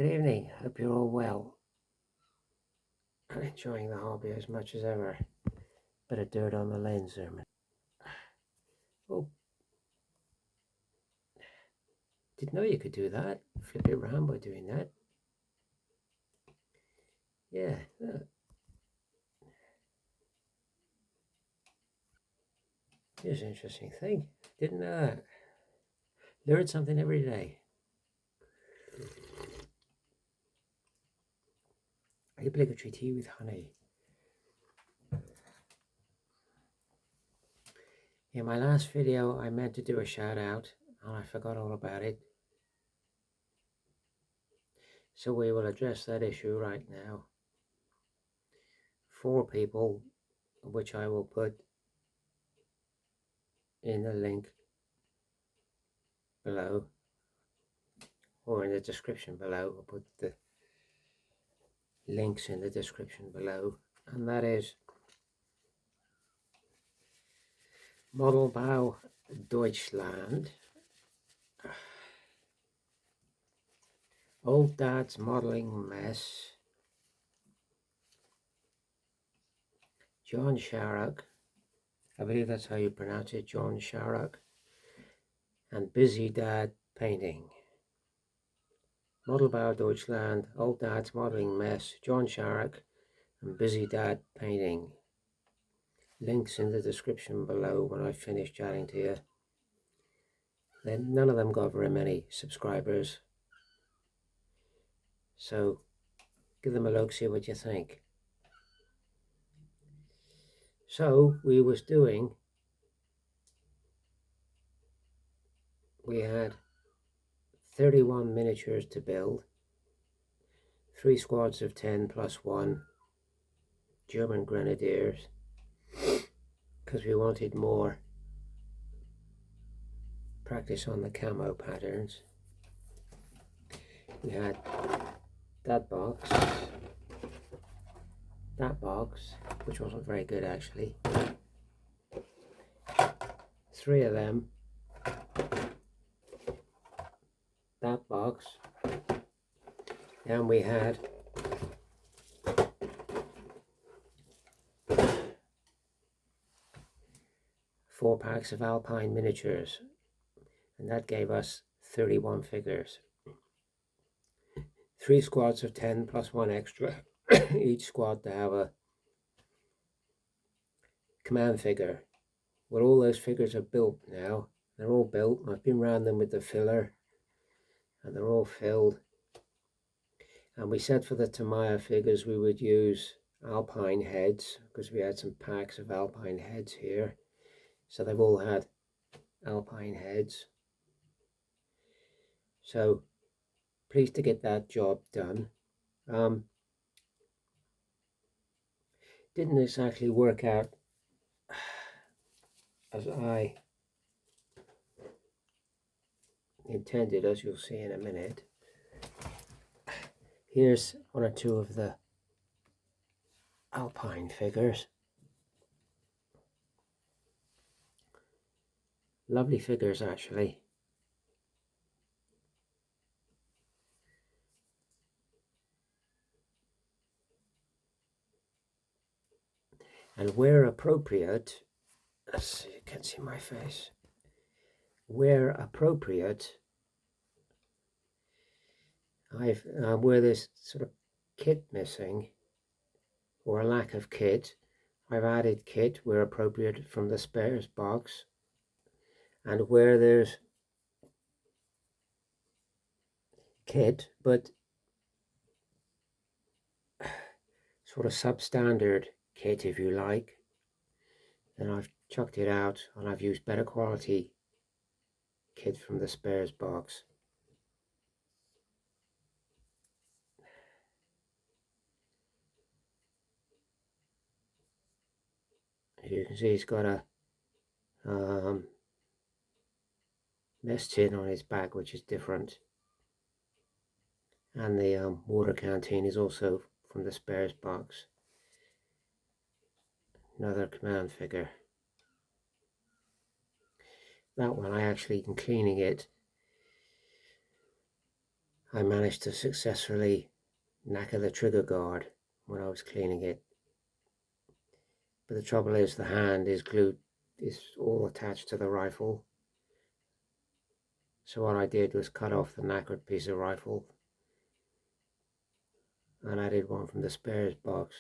Good evening, hope you're all well. Enjoying the hobby as much as ever. Bit of dirt on the lens there. Oh, didn't know you could do that. Flip it around by doing that. Yeah, here's an interesting thing. Didn't know that. Learn something every day. Obligatory tea with honey. In my last video, I meant to do a shout out and I forgot all about it. So we will address that issue right now. 4 people, which I will put in the link below or in the description below. I'll put the links in the description below, and that is Modelbau Deutschland, Old Dad's Modeling Mess, John Sharrock, I believe that's how you pronounce it, John Sharrock, and Busy Dad Painting. Modelbau Deutschland, Old Dad's Modeling Mess, John Sharrock, and Busy Dad Painting. Links in the description below when I finish chatting to you. Then none of them got very many subscribers, so give them a look, see what you think. So we had 31 miniatures to build, 3 squads of 10 plus 1 German Grenadiers, because we wanted more practice on the camo patterns. We had that box, which wasn't very good actually, 3 of them, that box, and we had 4 packs of Alpine miniatures, and that gave us 31 figures. 3 squads of 10 plus 1 extra, each squad to have a command figure. Well, all those figures are built now. They're all built. I've been around them with the filler, and they're all filled. And we said for the Tamiya figures we would use Alpine heads, because we had some packs of Alpine heads here. So they've all had Alpine heads. So pleased to get that job done. Didn't exactly work out as I intended, as you'll see in a minute. Here's 1 or 2 of the Alpine figures. Lovely figures actually. And where appropriate, let's see, you can see my face. Where appropriate, I've where there's sort of kit missing or a lack of kit, I've added kit where appropriate from the spares box, and where there's kit but sort of substandard kit, if you like, then I've chucked it out and I've used better quality kit from the spares box. As you can see, he's got a mess tin on his back, which is different, and the water canteen is also from the spares box. Another command figure. That one I actually, in cleaning it, I managed to successfully knacker the trigger guard when I was cleaning it. But the trouble is the hand is glued, is all attached to the rifle. So what I did was cut off the knackered piece of rifle and added one from the spares box.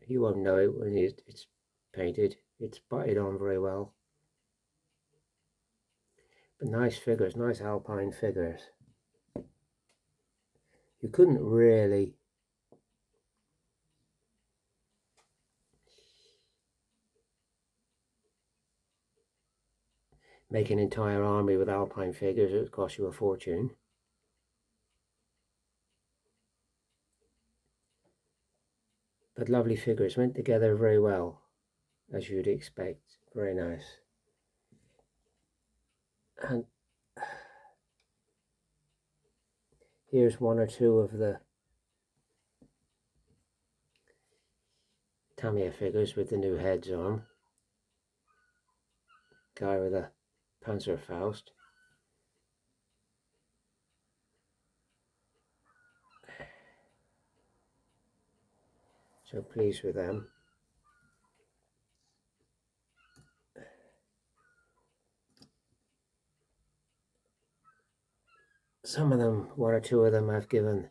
You won't know it when it's painted. It's butted on very well. But nice figures, nice alpine figures. You couldn't really make an entire army with alpine figures. It would cost you a fortune. But lovely figures, went together very well, as you'd expect. Very nice. And here's one or two of the Tamiya figures with the new heads on. Guy with a Panzerfaust. So pleased with them. Some of them, one or two of them, I've given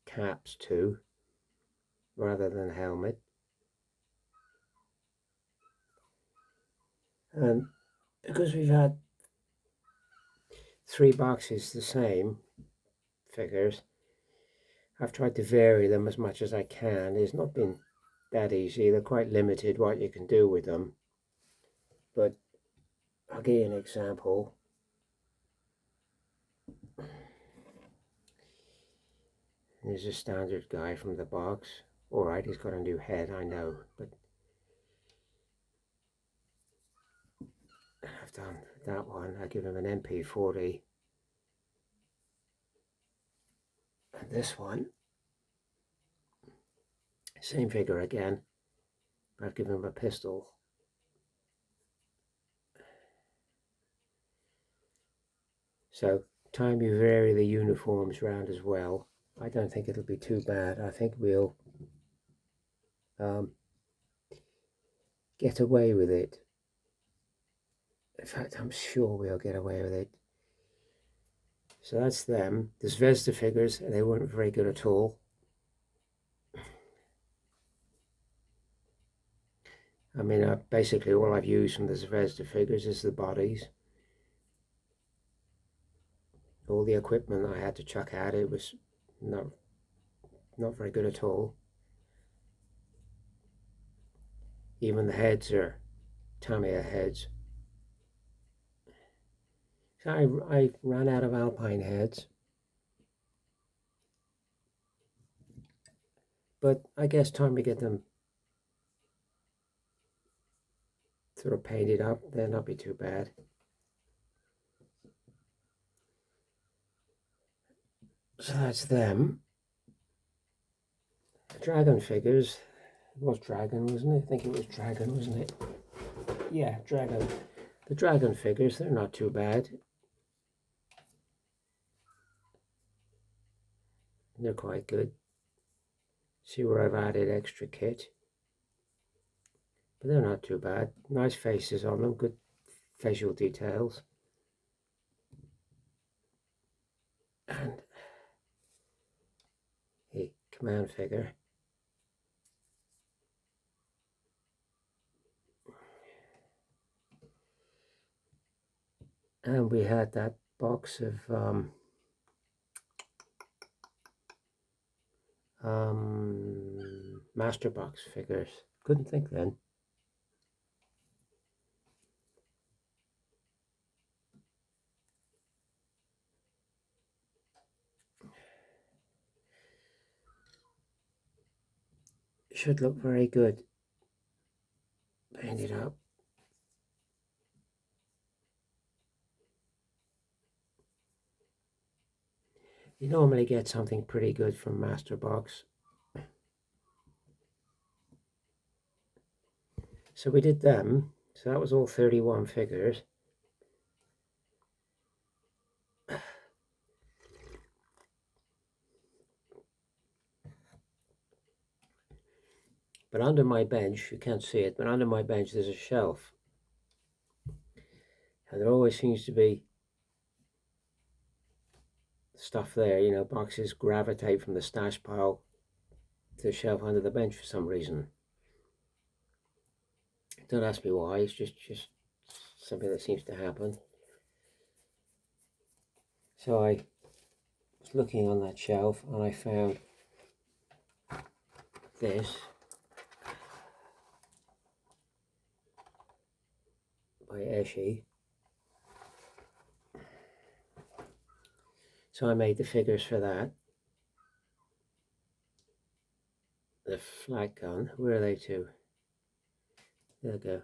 caps to rather than helmet. And because we've had 3 boxes the same figures, I've tried to vary them as much as I can. It's not been that easy. They're quite limited what you can do with them. But I'll give you an example. Here's a standard guy from the box. Alright, he's got a new head, I know, but I've done that one. I give him an MP40. And this one, same figure again, but I've given him a pistol. So, time you vary the uniforms round as well. I don't think it'll be too bad. I think we'll get away with it. In fact, I'm sure we'll get away with it. So that's them. The Zvezda figures, they weren't very good at all. I mean, basically all I've used from the Zvezda figures is the bodies. All the equipment I had to chuck out, it was not very good at all. Even the heads are Tamiya heads. So I ran out of alpine heads. But I guess time to get them sort of painted up, they'll not be too bad. So that's them. The dragon figures. It was dragon, wasn't it? I think it was dragon, wasn't it? Yeah, dragon. The dragon figures, they're not too bad. They're quite good. See where I've added extra kit. But they're not too bad. Nice faces on them, good facial details. And a command figure. And we had that box of Master Box figures. Couldn't think then. Should look very good painted up. You normally get something pretty good from Master Box. So we did them. So that was all 31 figures. But under my bench, you can't see it, but under my bench there's a shelf. And there always seems to be stuff there, you know, boxes gravitate from the stash pile to the shelf under the bench for some reason. Don't ask me why, it's just something that seems to happen. So I was looking on that shelf and I found this by Eshe. So I made the figures for that. The flag gun, where are they to? There we go.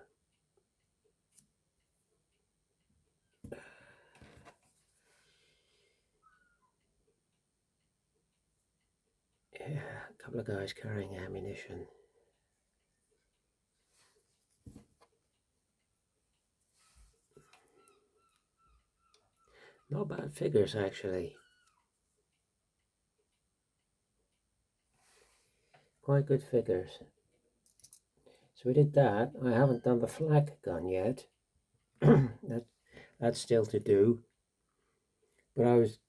Yeah, a couple of guys carrying ammunition. Not bad figures actually. Quite good figures. So we did that. I haven't done the flag gun yet. That's still to do. But I was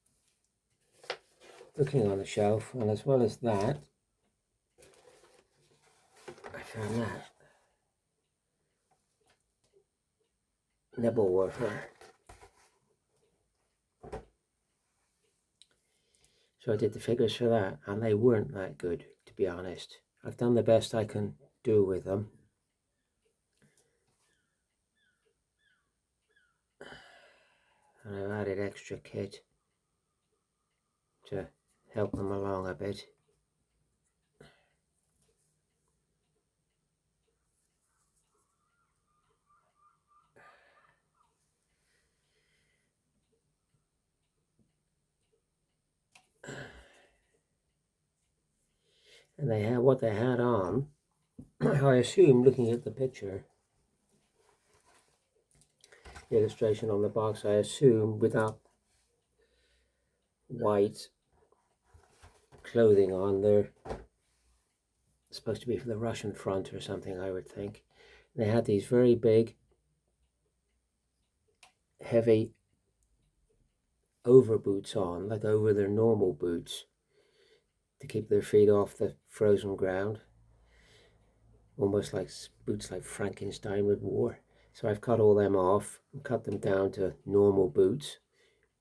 looking on the shelf, and as well as that, I found that. Nibble warfare. So I did the figures for that, and they weren't that good, to be honest. I've done the best I can do with them. And I've added extra kit to help them along a bit. And they had what they had on. I assume, looking at the picture, the illustration on the box, I assume without white clothing on, they're supposed to be for the Russian front or something, I would think. They had these very big, heavy over boots on, like over their normal boots, to keep their feet off the frozen ground. Almost like boots like Frankenstein would wear. So I've cut all them off and cut them down to normal boots,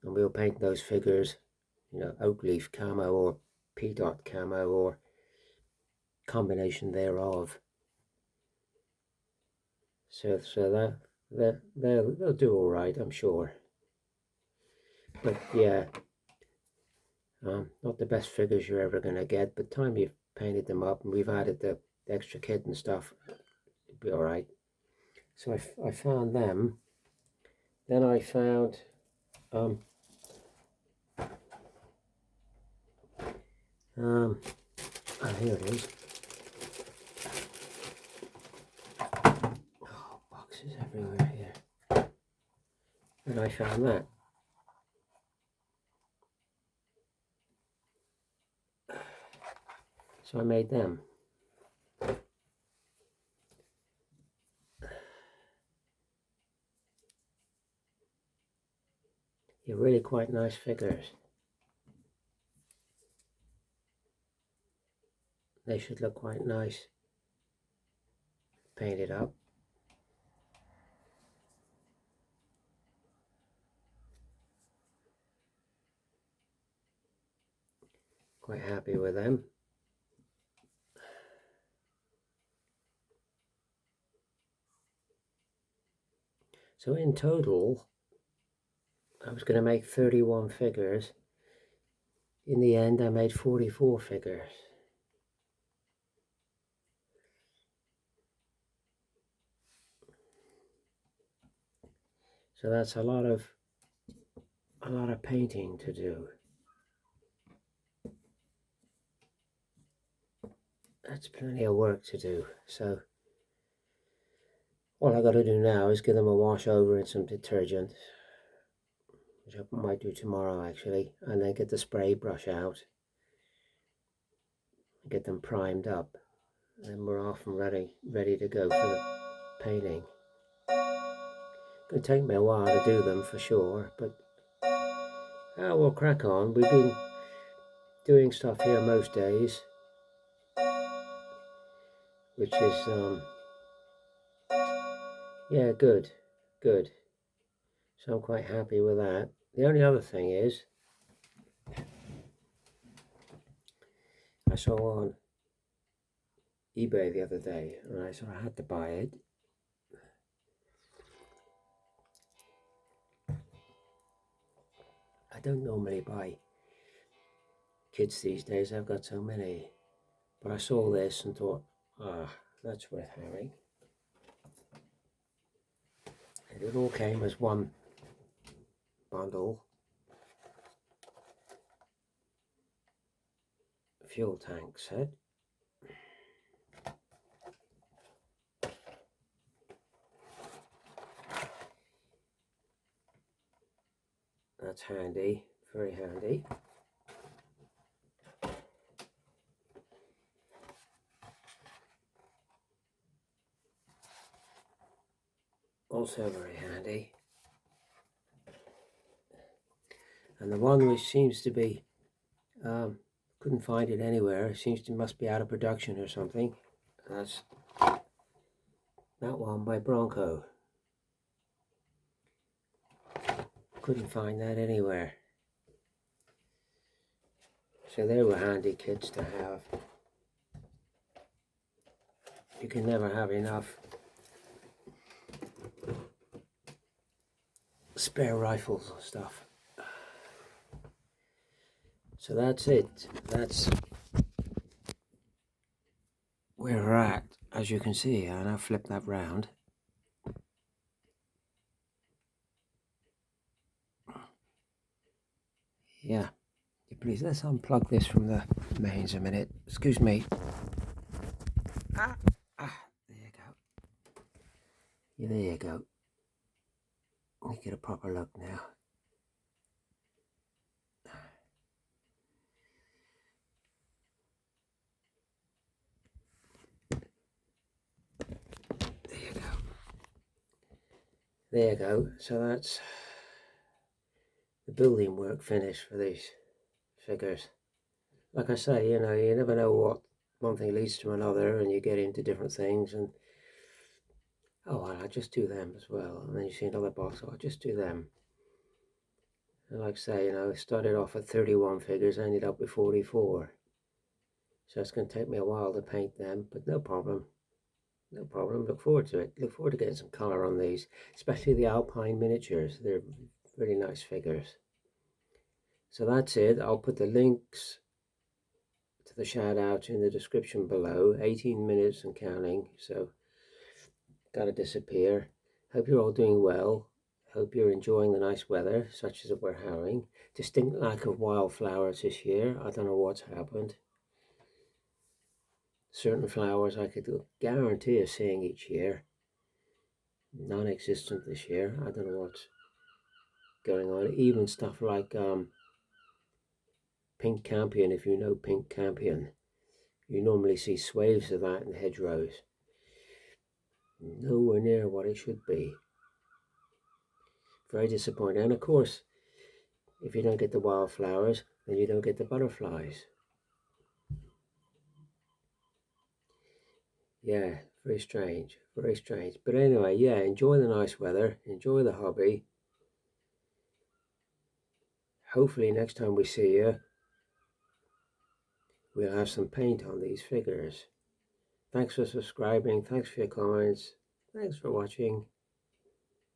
and we'll paint those figures, you know, oak leaf camo or P-dot camo or combination thereof. So they'll do all right, I'm sure. But yeah, not the best figures you're ever going to get, but time you've painted them up and we've added the extra kit and stuff, it'll be all right. So I found them. Then I found here it is. Oh, boxes everywhere here. And I found that. So I made them. They're really quite nice figures. They should look quite nice painted up. Quite happy with them. So in total, I was going to make 31 figures. In the end, I made 44 figures. So that's a lot of painting to do. That's plenty of work to do. So all I got to do now is give them a wash over in some detergent, which I might do tomorrow actually, and then get the spray brush out and get them primed up. then we're off and ready to go for the painting. It's going to take me a while to do them for sure, but we'll crack on. We've been doing stuff here most days, which is yeah, good. So I'm quite happy with that. The only other thing is, I saw on eBay the other day, and I sort of had to buy it. I don't normally buy kids these days, I've got so many. But I saw this and thought, that's worth having. And it all came as one bundle. Fuel tank set. That's handy, very handy. Also very handy. And the one which seems to be, couldn't find it anywhere, must be out of production or something. That's that one by Bronco. Couldn't find that anywhere. So they were handy kits to have. You can never have enough spare rifles and stuff. So that's it. That's where we're at, as you can see. And I'll flip that round. Yeah. Please, let's unplug this from the mains a minute. Excuse me. There you go. Yeah, there you go. Let me get a proper look now. There you go. There you go. So that's the building work finished for these figures. Like I say, you never know what one thing leads to another, and you get into different things, and well, I'll just do them as well. And then you see another box, I'll just do them. And like I say, I started off at 31 figures, ended up with 44. So it's going to take me a while to paint them, but no problem. No problem. Look forward to it. Look forward to getting some colour on these, especially the Alpine miniatures. They're really nice figures. So that's it. I'll put the links to the shout out in the description below. 18 minutes and counting, so gotta disappear. Hope you're all doing well. Hope you're enjoying the nice weather, such as we're having. Distinct lack of wildflowers this year. I don't know what's happened. Certain flowers I could guarantee of seeing each year. Non-existent this year. I don't know what's going on. Even stuff like pink campion, if you know pink campion. You normally see swaths of that in hedgerows. Nowhere near what it should be. Very disappointing. And of course, if you don't get the wildflowers, then you don't get the butterflies. Yeah, very strange, very strange. But anyway, yeah, enjoy the nice weather, enjoy the hobby. Hopefully next time we see you, we'll have some paint on these figures. Thanks for subscribing, thanks for your comments, thanks for watching.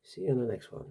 See you in the next one.